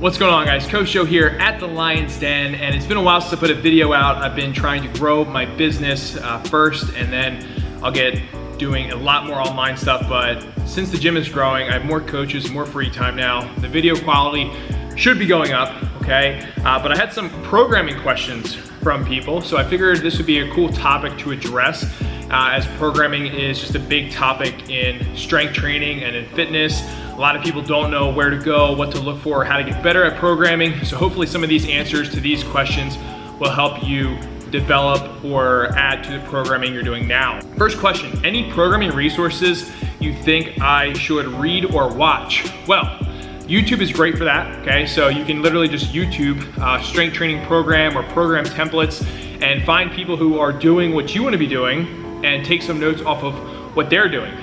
What's going on, guys? Coach Joe here at the Lions Den, and it's been a while since I put a video out. I've been trying to grow my business first, and then I'll get doing a lot more online stuff. But since the gym is growing, I have more coaches, more free time now. The video quality should be going up, okay? But I had some programming questions from people, so I figured this would be a cool topic to address, as programming is just a big topic in strength training and in fitness. A lot of people don't know where to go, what to look for, how to get better at programming. So hopefully some of these answers to these questions will help you develop or add to the programming you're doing now. First question, any programming resources you think I should read or watch? Well, YouTube is great for that, okay? So you can literally just YouTube strength training program or program templates and find people who are doing what you want to be doing and take some notes off of what they're doing.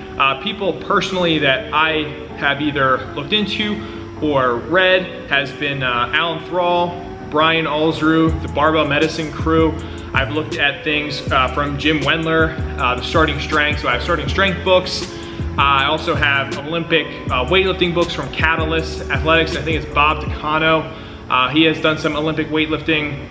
People personally that I have either looked into or read has been Alan Thrall, Brian Alsrew, the Barbell Medicine crew. I've looked at things from Jim Wendler, the Starting Strength, so I have Starting Strength books. I also have Olympic weightlifting books from Catalyst Athletics. I think it's Bob Decano. He has done some Olympic weightlifting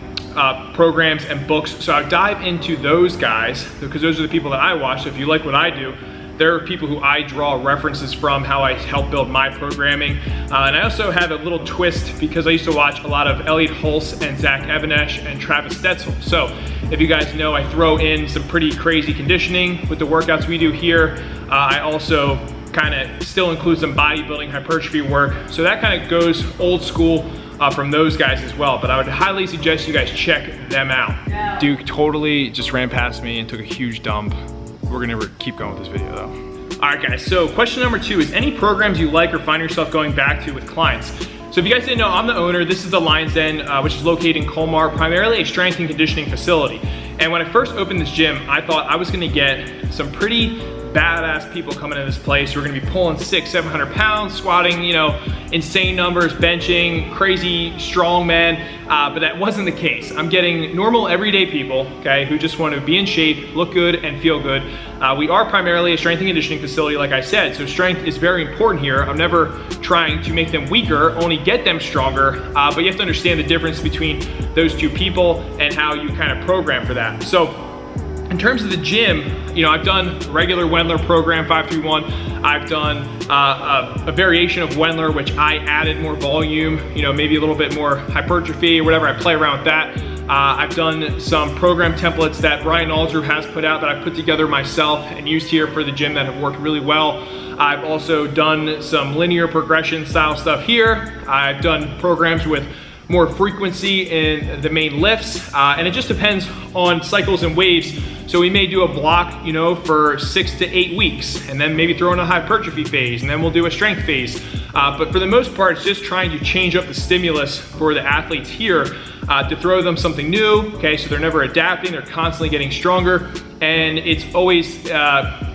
programs and books. So I dive into those guys because those are the people that I watch. So if you like what I do, they're people who I draw references from, how I help build my programming. And I also have a little twist because I used to watch a lot of Elliot Hulse and Zach Evanesh and Travis Stetzel. So if you guys know, I throw in some pretty crazy conditioning with the workouts we do here. I also kind of still include some bodybuilding hypertrophy work. So that kind of goes old school from those guys as well. But I would highly suggest you guys check them out. Duke totally just ran past me and took a huge dump. We're gonna keep going with this video though. All right, guys, so question number 2 is any programs you like or find yourself going back to with clients? So if you guys didn't know, I'm the owner. This is the Lions Den, which is located in Colmar, primarily a strength and conditioning facility. And when I first opened this gym, I thought I was gonna get some pretty badass people coming in this place who are gonna be pulling 600-700 pounds, squatting, you know, insane numbers, benching, crazy strong men, but that wasn't the case. I'm getting normal everyday people, okay, who just want to be in shape, look good, and feel good. We are primarily a strength and conditioning facility, like I said, so strength is very important here. I'm never trying to make them weaker, only get them stronger, but you have to understand the difference between those two people and how you kind of program for that. So in terms of the gym, you know, I've done regular Wendler program 531. I've done a variation of Wendler, which I added more volume, you know, maybe a little bit more hypertrophy or whatever. I play around with that. I've done some program templates that Brian Alsrew has put out that I put together myself and used here for the gym that have worked really well. I've also done some linear progression style stuff here. I've done programs with more frequency in the main lifts, and it just depends on cycles and waves. So we may do a block, you know, for 6 to 8 weeks, and then maybe throw in a hypertrophy phase, and then we'll do a strength phase. But for the most part, it's just trying to change up the stimulus for the athletes here to throw them something new, okay? So they're never adapting, they're constantly getting stronger, and it's always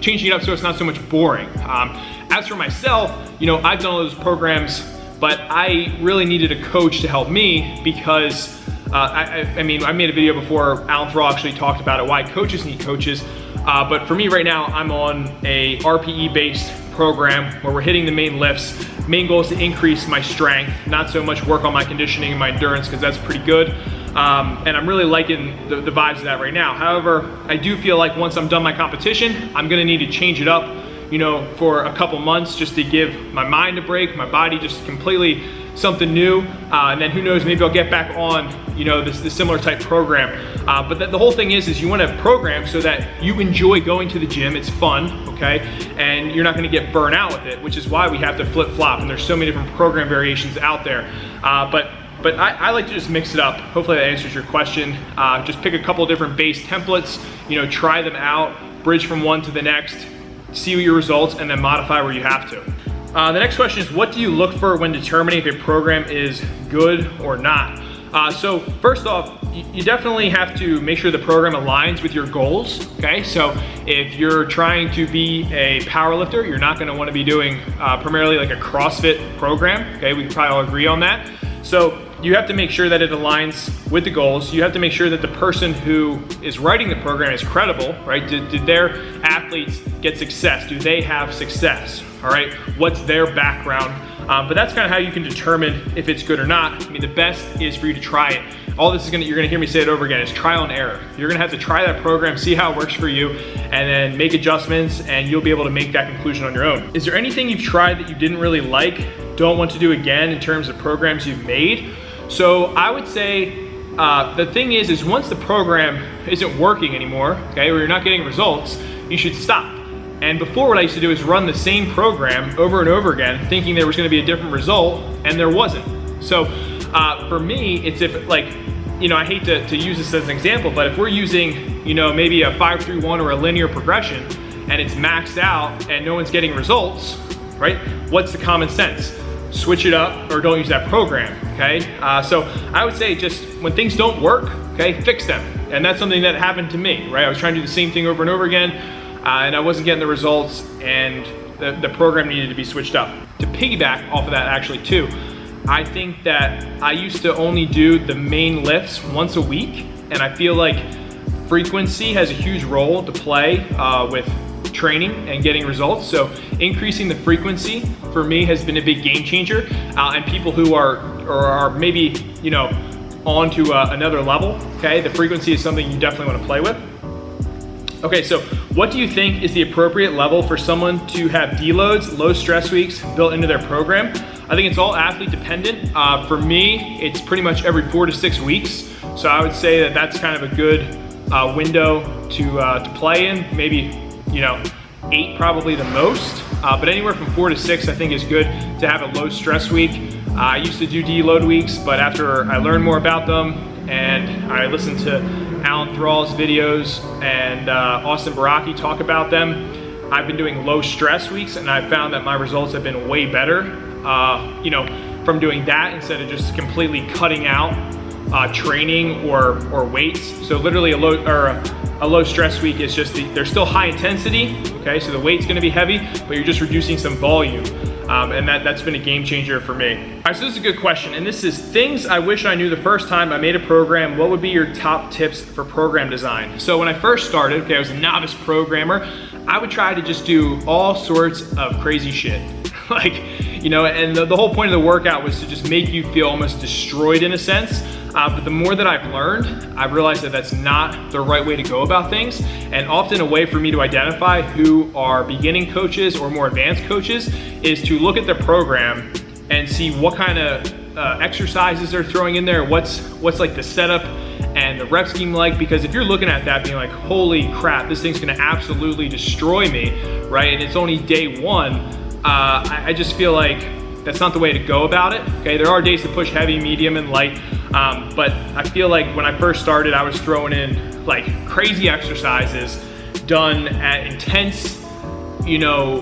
changing it up so it's not so much boring. As for myself, you know, I've done all those programs, but I really needed a coach to help me because, I mean, I made a video before, Alan Thrall actually talked about it, why coaches need coaches. But for me right now, I'm on a RPE-based program where we're hitting the main lifts. Main goal is to increase my strength, not so much work on my conditioning and my endurance, because that's pretty good. And I'm really liking the vibes of that right now. However, I do feel like once I'm done my competition, I'm gonna need to change it up, you know, for a couple months just to give my mind a break, my body just completely something new. And then who knows, maybe I'll get back on, you know, this similar type program. But the whole thing is you want to program so that you enjoy going to the gym, it's fun, okay? And you're not gonna get burnt out with it, which is why we have to flip-flop, and there's so many different program variations out there. But I like to just mix it up. Hopefully that answers your question. Just pick a couple different base templates, you know, try them out, bridge from one to the next, see your results, and then modify where you have to. The next question is, what do you look for when determining if a program is good or not? So first off, you definitely have to make sure the program aligns with your goals, okay? So if you're trying to be a power lifter, you're not gonna wanna be doing primarily like a CrossFit program, okay? We can probably all agree on that. So you have to make sure that it aligns with the goals. You have to make sure that the person who is writing the program is credible, right? Did their athletes get success? Do they have success? All right, what's their background? But that's kind of how you can determine if it's good or not. I mean, the best is for you to try it. All this is you're gonna hear me say it over again, is trial and error. You're gonna have to try that program, see how it works for you, and then make adjustments, and you'll be able to make that conclusion on your own. Is there anything you've tried that you didn't really like, don't want to do again in terms of programs you've made? So I would say, the thing is once the program isn't working anymore, okay, or you're not getting results, you should stop. And before, what I used to do is run the same program over and over again, thinking there was gonna be a different result, and there wasn't. So for me, it's if, like, you know, I hate to use this as an example, but if we're using, you know, maybe a 5-3-1 or a linear progression, and it's maxed out and no one's getting results, right? What's the common sense? Switch it up or don't use that program, okay? So I would say just when things don't work, okay, fix them. And that's something that happened to me, right? I was trying to do the same thing over and over again, and I wasn't getting the results, and the program needed to be switched up. To piggyback off of that actually too, I think that I used to only do the main lifts once a week, and I feel like frequency has a huge role to play with training and getting results. So increasing the frequency for me has been a big game changer, and people who are maybe, you know, on to another level, okay, the frequency is something you definitely want to play with. Okay, so what do you think is the appropriate level for someone to have deloads, low stress weeks built into their program? I think it's all athlete dependent. For me, it's pretty much every 4 to 6 weeks. So I would say that that's kind of a good window to play in. Maybe, you know, 8 probably the most, but anywhere from 4 to 6 I think is good to have a low stress week. I used to do deload weeks, but after I learned more about them and I listened to Alan Thrall's videos and Austin Baraki talk about them, I've been doing low stress weeks, and I found that my results have been way better, you know, from doing that instead of just completely cutting out training or weights. So literally a low stress week is just they're still high intensity, okay, so the weight's gonna be heavy, but you're just reducing some volume. And that's been a game changer for me. All right, so this is a good question, and this is things I wish I knew the first time I made a program. What would be your top tips for program design? So when I first started, okay, I was a novice programmer, I would try to just do all sorts of crazy shit. Like, you know, and the whole point of the workout was to just make you feel almost destroyed in a sense. But the more that I've learned, I've realized that that's not the right way to go about things. And often a way for me to identify who are beginning coaches or more advanced coaches is to look at their program and see what kind of exercises they're throwing in there, what's like the setup and the rep scheme like, because if you're looking at that being like, holy crap, this thing's gonna absolutely destroy me, right? And it's only day one, I just feel like that's not the way to go about it, okay? There are days to push heavy, medium, and light, but I feel like when I first started, I was throwing in like crazy exercises done at intense, you know,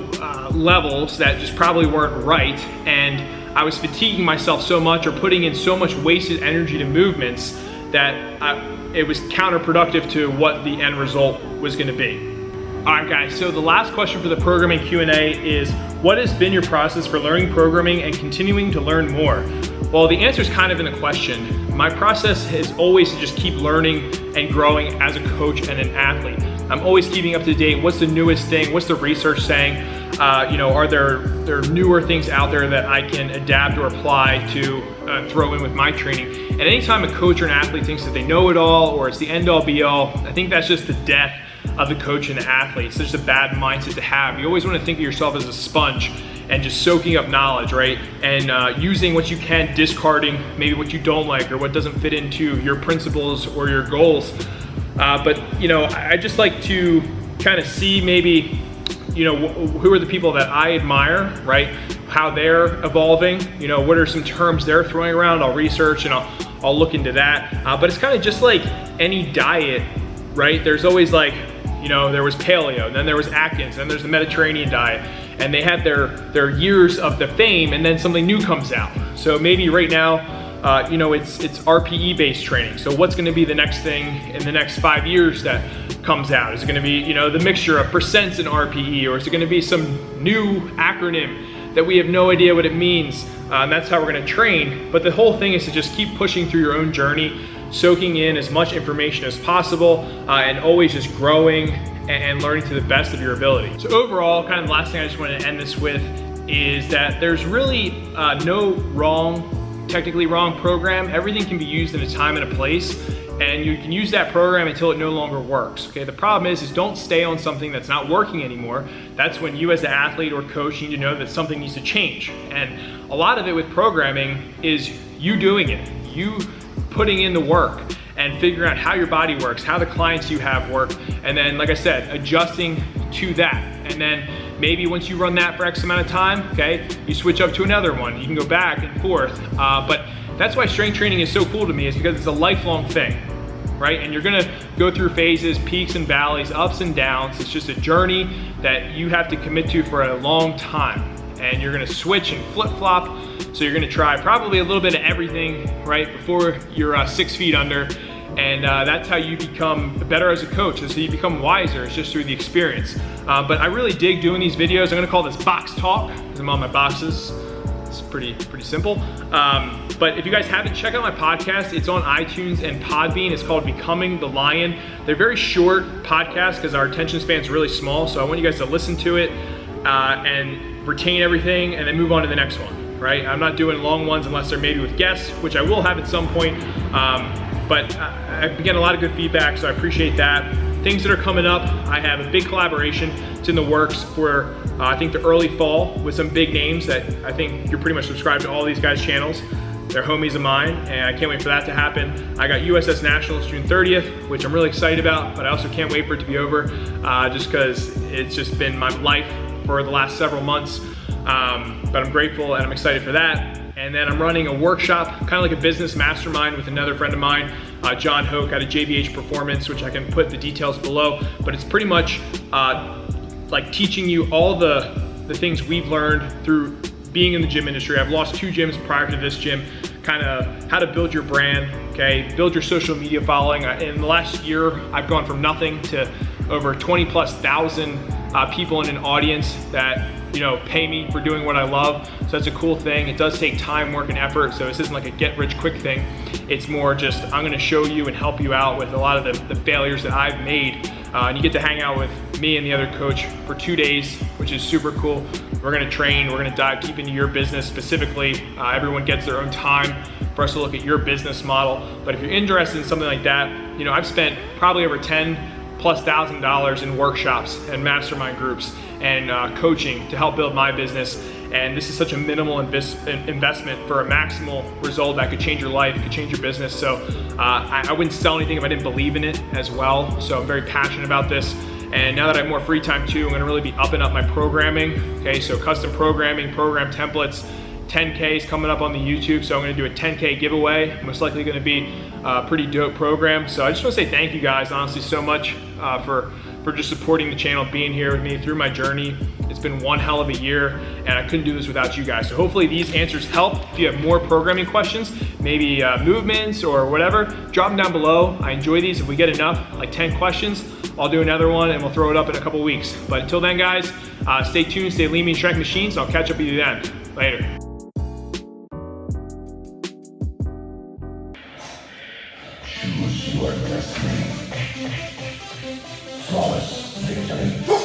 levels that just probably weren't right, and I was fatiguing myself so much or putting in so much wasted energy to movements that it was counterproductive to what the end result was gonna be. All right, guys, so the last question for the programming Q&A is, what has been your process for learning programming and continuing to learn more? Well, the answer is kind of in the question. My process is always to just keep learning and growing as a coach and an athlete. I'm always keeping up to date. What's the newest thing? What's the research saying? You know, are there newer things out there that I can adapt or apply to throw in with my training? And anytime a coach or an athlete thinks that they know it all or it's the end all be all, I think that's just the death of the coach and the athlete. It's just a bad mindset to have. You always want to think of yourself as a sponge and just soaking up knowledge, right? And using what you can, discarding maybe what you don't like or what doesn't fit into your principles or your goals. But you know, I just like to kind of see maybe, you know, who are the people that I admire, right? How they're evolving, you know, what are some terms they're throwing around? I'll research and I'll look into that. But it's kind of just like any diet, right? There's always like, you know, there was paleo, then there was Atkins, then there's the Mediterranean diet, and they had their years of the fame, and then something new comes out. So maybe right now, you know, it's RPE based training. So what's going to be the next thing in the next 5 years that comes out? Is it going to be, you know, the mixture of percents in RPE, or is it going to be some new acronym that we have no idea what it means? And that's how we're going to train. But the whole thing is to just keep pushing through your own journey, soaking in as much information as possible, and always just growing and learning to the best of your ability. So overall, kind of the last thing I just want to end this with is that there's really no technically wrong program. Everything can be used in a time and a place, and you can use that program until it no longer works. Okay, the problem is don't stay on something that's not working anymore. That's when you as the athlete or coach need to know that something needs to change. And a lot of it with programming is you doing it, you putting in the work and figuring out how your body works, how the clients you have work, and then, like I said, adjusting to that. And then maybe once you run that for X amount of time, okay, you switch up to another one. You can go back and forth. But that's why strength training is so cool to me, is because it's a lifelong thing, right? And you're gonna go through phases, peaks and valleys, ups and downs. It's just a journey that you have to commit to for a long time. And you're gonna switch and flip-flop. So you're gonna try probably a little bit of everything, right, before you're 6 feet under. And that's how you become better as a coach. That's how you become wiser. It's just through the experience. But I really dig doing these videos. I'm gonna call this box talk because I'm on my boxes. It's pretty simple. But if you guys haven't, check out my podcast. It's on iTunes and Podbean. It's called Becoming the Lion. They're very short podcasts because our attention span is really small. So I want you guys to listen to it and retain everything and then move on to the next one, right? I'm not doing long ones unless they're maybe with guests, which I will have at some point. But I've been getting a lot of good feedback, so I appreciate that. Things that are coming up, I have a big collaboration. It's in the works for, I think, the early fall with some big names that I think you're pretty much subscribed to all these guys' channels. They're homies of mine, and I can't wait for that to happen. I got USS Nationals June 30th, which I'm really excited about, but I also can't wait for it to be over, just because it's just been my life for the last several months. But I'm grateful and I'm excited for that. And then I'm running a workshop, kind of like a business mastermind with another friend of mine, John Hoke out of JVH Performance, which I can put the details below. But it's pretty much like teaching you all the things we've learned through being in the gym industry. I've lost 2 gyms prior to this gym, kind of how to build your brand, okay? Build your social media following. In the last year, I've gone from nothing to over 20,000+ people in an audience that pay me for doing what I love. So that's a cool thing. It does take time, work, and effort. So this isn't like a get rich quick thing. It's more just, I'm gonna show you and help you out with a lot of the failures that I've made. And you get to hang out with me and the other coach for 2 days, which is super cool. We're gonna train, we're gonna dive deep into your business specifically. Everyone gets their own time for us to look at your business model. But if you're interested in something like that, I've spent probably over $10,000+ in workshops and mastermind groups and coaching to help build my business. And this is such a minimal investment for a maximal result that could change your life, could change your business. So I wouldn't sell anything if I didn't believe in it as well. So I'm very passionate about this. And now that I have more free time too, I'm gonna really be upping up my programming. Okay, so custom programming, program templates, 10K is coming up on the YouTube, so I'm gonna do a 10K giveaway. Most likely gonna be a pretty dope program. So I just wanna say thank you guys, honestly, so much for just supporting the channel, being here with me through my journey. It's been one hell of a year, and I couldn't do this without you guys. So hopefully these answers help. If you have more programming questions, maybe movements or whatever, drop them down below. I enjoy these. If we get enough, like 10 questions, I'll do another one and we'll throw it up in a couple weeks. But until then, guys, stay tuned, stay lean, mean, strength machines. I'll catch up with you then. Later. Choose your destiny. Flawless victory.